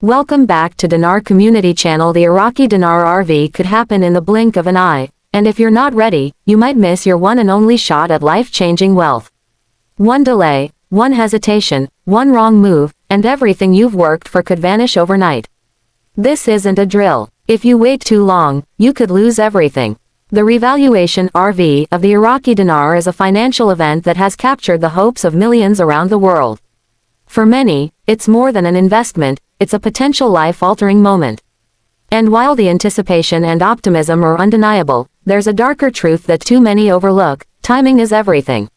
Welcome back to Dinar Community Channel. The Iraqi Dinar RV could happen in the blink of an eye, and if you're not ready, you might miss your one and only shot at life-changing wealth. One delay, one hesitation, one wrong move, and everything you've worked for could vanish overnight. This isn't a drill. If you wait too long, you could lose everything. The Revaluation (RV) of the Iraqi dinar is a financial event that has captured the hopes of millions around the world. For many, it's more than an investment, it's a potential life-altering moment. And while the anticipation and optimism are undeniable, there's a darker truth that too many overlook: timing is everything.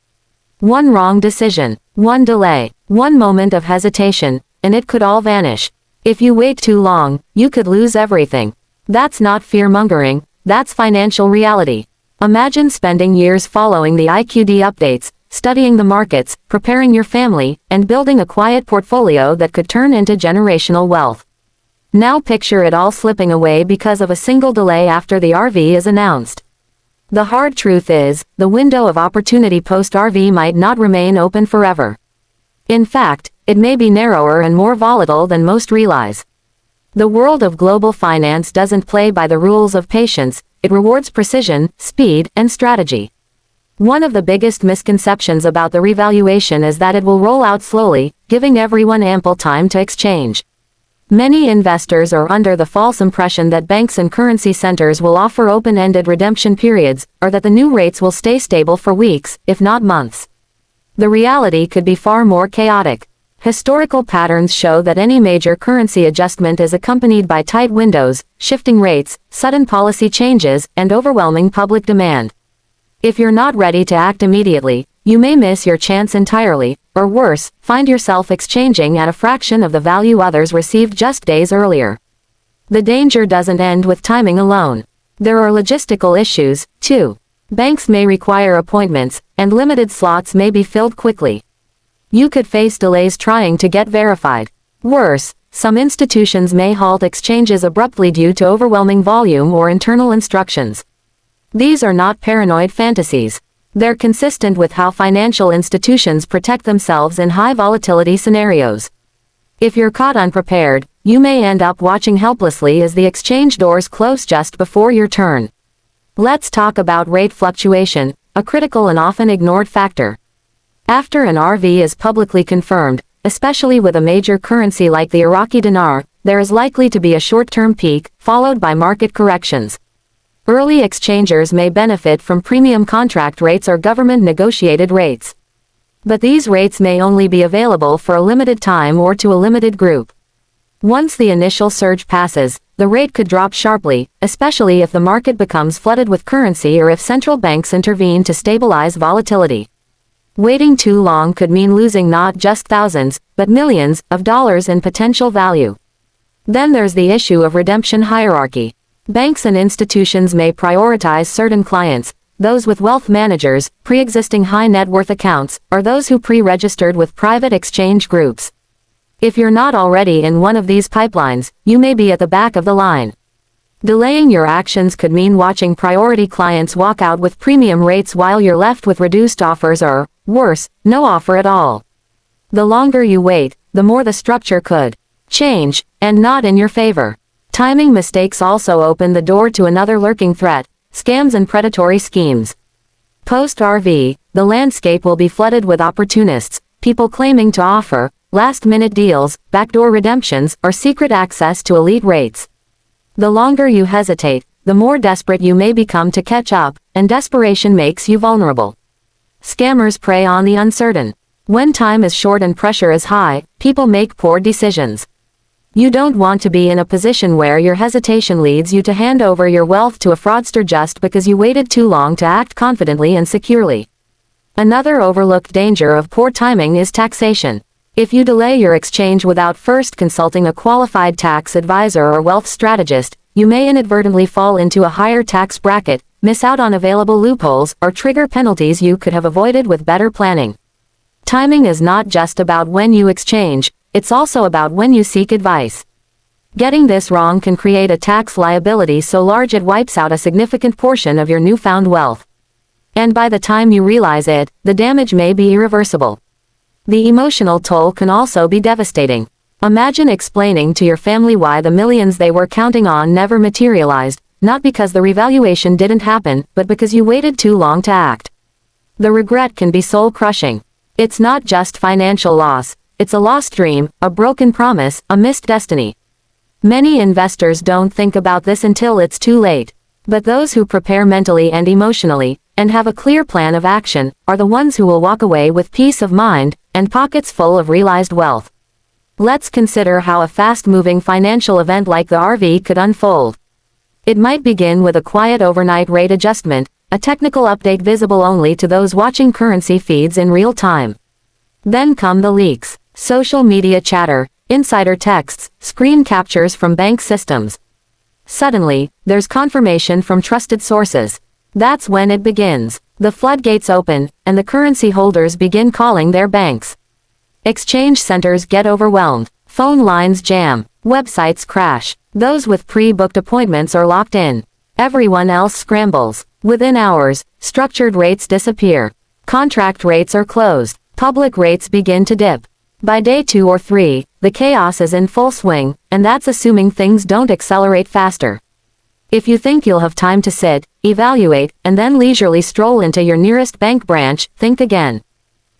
One wrong decision, one delay, one moment of hesitation, and it could all vanish. If you wait too long, you could lose everything. That's not fear-mongering, that's financial reality. Imagine spending years following the IQD updates, studying the markets, preparing your family, and building a quiet portfolio that could turn into generational wealth. Now picture it all slipping away because of a single delay after the RV is announced. The hard truth is, the window of opportunity post-RV might not remain open forever. In fact, it may be narrower and more volatile than most realize. The world of global finance doesn't play by the rules of patience, it rewards precision, speed, and strategy. One of the biggest misconceptions about the revaluation is that it will roll out slowly, giving everyone ample time to exchange. Many investors are under the false impression that banks and currency centers will offer open-ended redemption periods, or that the new rates will stay stable for weeks, if not months. The reality could be far more chaotic. Historical patterns show that any major currency adjustment is accompanied by tight windows, shifting rates, sudden policy changes, and overwhelming public demand. If you're not ready to act immediately, you may miss your chance entirely, or worse, find yourself exchanging at a fraction of the value others received just days earlier. The danger doesn't end with timing alone. There are logistical issues, too. Banks may require appointments, and limited slots may be filled quickly. You could face delays trying to get verified. Worse, some institutions may halt exchanges abruptly due to overwhelming volume or internal instructions. These are not paranoid fantasies. They're consistent with how financial institutions protect themselves in high volatility scenarios. If you're caught unprepared, you may end up watching helplessly as the exchange doors close just before your turn. Let's talk about rate fluctuation, a critical and often ignored factor. After an RV is publicly confirmed, especially with a major currency like the Iraqi dinar, there is likely to be a short-term peak, followed by market corrections. Early exchangers may benefit from premium contract rates or government-negotiated rates. But these rates may only be available for a limited time or to a limited group. Once the initial surge passes, the rate could drop sharply, especially if the market becomes flooded with currency or if central banks intervene to stabilize volatility. Waiting too long could mean losing not just thousands, but millions, of dollars in potential value. Then there's the issue of redemption hierarchy. Banks and institutions may prioritize certain clients, those with wealth managers, pre-existing high net worth accounts, or those who pre-registered with private exchange groups. If you're not already in one of these pipelines, you may be at the back of the line. Delaying your actions could mean watching priority clients walk out with premium rates while you're left with reduced offers or, worse, no offer at all. The longer you wait, the more the structure could change, and not in your favor. Timing mistakes also open the door to another lurking threat: scams and predatory schemes. Post-RV, the landscape will be flooded with opportunists, people claiming to offer last-minute deals, backdoor redemptions, or secret access to elite rates. The longer you hesitate, the more desperate you may become to catch up, and desperation makes you vulnerable. Scammers prey on the uncertain. When time is short and pressure is high, people make poor decisions. You don't want to be in a position where your hesitation leads you to hand over your wealth to a fraudster just because you waited too long to act confidently and securely. Another overlooked danger of poor timing is taxation. If you delay your exchange without first consulting a qualified tax advisor or wealth strategist, you may inadvertently fall into a higher tax bracket, miss out on available loopholes, or trigger penalties you could have avoided with better planning. Timing is not just about when you exchange, it's also about when you seek advice. Getting this wrong can create a tax liability so large it wipes out a significant portion of your newfound wealth. And by the time you realize it, the damage may be irreversible. The emotional toll can also be devastating. Imagine explaining to your family why the millions they were counting on never materialized, not because the revaluation didn't happen, but because you waited too long to act. The regret can be soul-crushing. It's not just financial loss, it's a lost dream, a broken promise, a missed destiny. Many investors don't think about this until it's too late. But those who prepare mentally and emotionally, and have a clear plan of action, are the ones who will walk away with peace of mind, and pockets full of realized wealth. Let's consider how a fast-moving financial event like the RV could unfold. It might begin with a quiet overnight rate adjustment, a technical update visible only to those watching currency feeds in real time. Then come the leaks, social media chatter, insider texts, screen captures from bank systems. Suddenly, there's confirmation from trusted sources. That's when it begins. The floodgates open, and the currency holders begin calling their banks. Exchange centers get overwhelmed. Phone lines jam. Websites crash. Those with pre-booked appointments are locked in. Everyone else scrambles. Within hours, structured rates disappear. Contract rates are closed. Public rates begin to dip. By day 2 or 3, the chaos is in full swing, and that's assuming things don't accelerate faster. If you think you'll have time to sit, evaluate, and then leisurely stroll into your nearest bank branch, think again.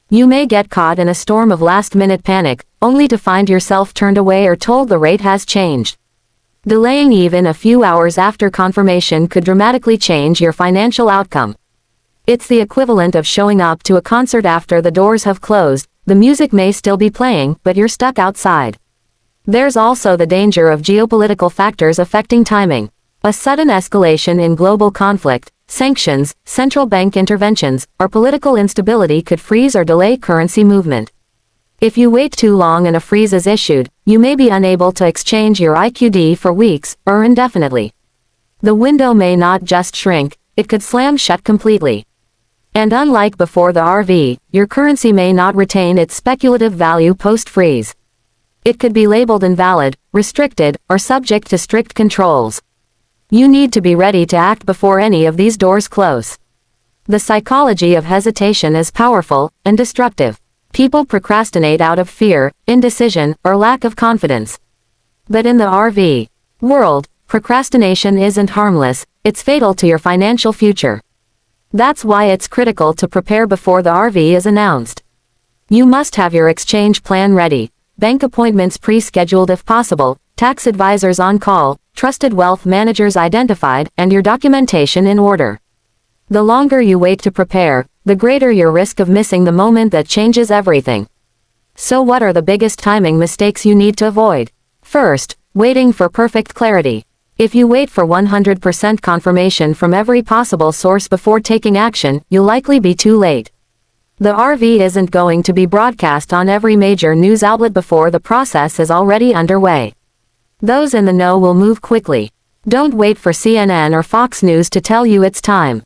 You may get caught in a storm of last-minute panic, only to find yourself turned away or told the rate has changed. Delaying even a few hours after confirmation could dramatically change your financial outcome. It's the equivalent of showing up to a concert after the doors have closed. The music may still be playing, but you're stuck outside. There's also the danger of geopolitical factors affecting timing. A sudden escalation in global conflict, sanctions, central bank interventions, or political instability could freeze or delay currency movement. If you wait too long and a freeze is issued, you may be unable to exchange your IQD for weeks, or indefinitely. The window may not just shrink, it could slam shut completely. And unlike before the RV, your currency may not retain its speculative value post-freeze. It could be labeled invalid, restricted, or subject to strict controls. You need to be ready to act before any of these doors close. The psychology of hesitation is powerful and destructive. People procrastinate out of fear, indecision, or lack of confidence. But in the RV world, procrastination isn't harmless, it's fatal to your financial future. That's why it's critical to prepare before the RV is announced. You must have your exchange plan ready, bank appointments pre-scheduled if possible, tax advisors on call, trusted wealth managers identified, and your documentation in order. The longer you wait to prepare, the greater your risk of missing the moment that changes everything. So what are the biggest timing mistakes you need to avoid? First, waiting for perfect clarity. If you wait for 100% confirmation from every possible source before taking action, you'll likely be too late. The RV isn't going to be broadcast on every major news outlet before the process is already underway. Those in the know will move quickly. Don't wait for CNN or Fox News to tell you it's time.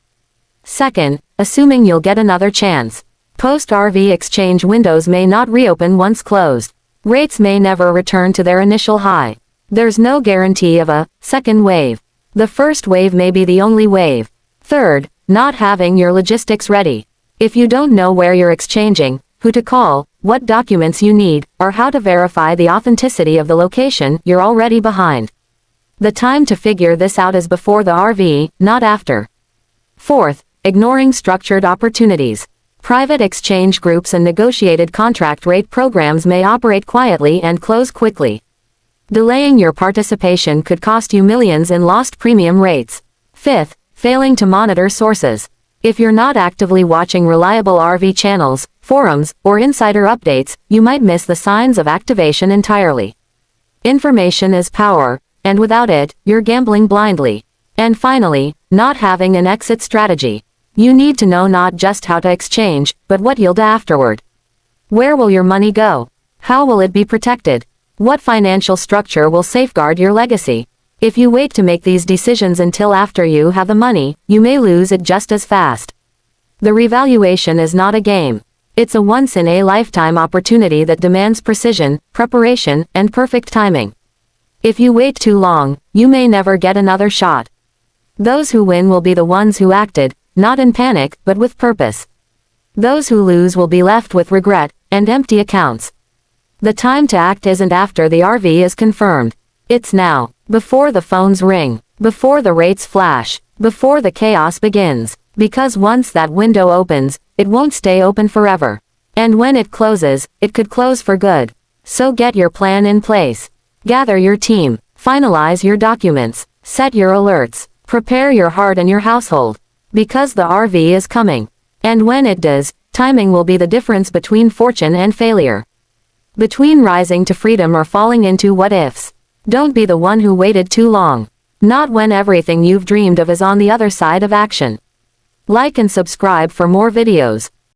Second, assuming you'll get another chance. Post-RV exchange windows may not reopen once closed. Rates may never return to their initial high. There's no guarantee of a second wave. The first wave may be the only wave. Third, not having your logistics ready. If you don't know where you're exchanging, who to call, what documents you need, or how to verify the authenticity of the location, you're already behind. The time to figure this out is before the RV, not after. Fourth, ignoring structured opportunities. Private exchange groups and negotiated contract rate programs may operate quietly and close quickly. Delaying your participation could cost you millions in lost premium rates. Fifth, failing to monitor sources. If you're not actively watching reliable RV channels, forums, or insider updates, you might miss the signs of activation entirely. Information is power, and without it, you're gambling blindly. And finally, not having an exit strategy. You need to know not just how to exchange, but what you'll do afterward. Where will your money go? How will it be protected? What financial structure will safeguard your legacy? If you wait to make these decisions until after you have the money, you may lose it just as fast. The revaluation is not a game. It's a once-in-a-lifetime opportunity that demands precision, preparation, and perfect timing. If you wait too long, you may never get another shot. Those who win will be the ones who acted, not in panic, but with purpose. Those who lose will be left with regret and empty accounts. The time to act isn't after the RV is confirmed. It's now. Before the phones ring. Before the rates flash. Before the chaos begins. Because once that window opens, it won't stay open forever. And when it closes, it could close for good. So get your plan in place. Gather your team. Finalize your documents. Set your alerts. Prepare your heart and your household. Because the RV is coming. And when it does, timing will be the difference between fortune and failure. Between rising to freedom or falling into what ifs. Don't be the one who waited too long. Not when everything you've dreamed of is on the other side of action. Like and subscribe for more videos.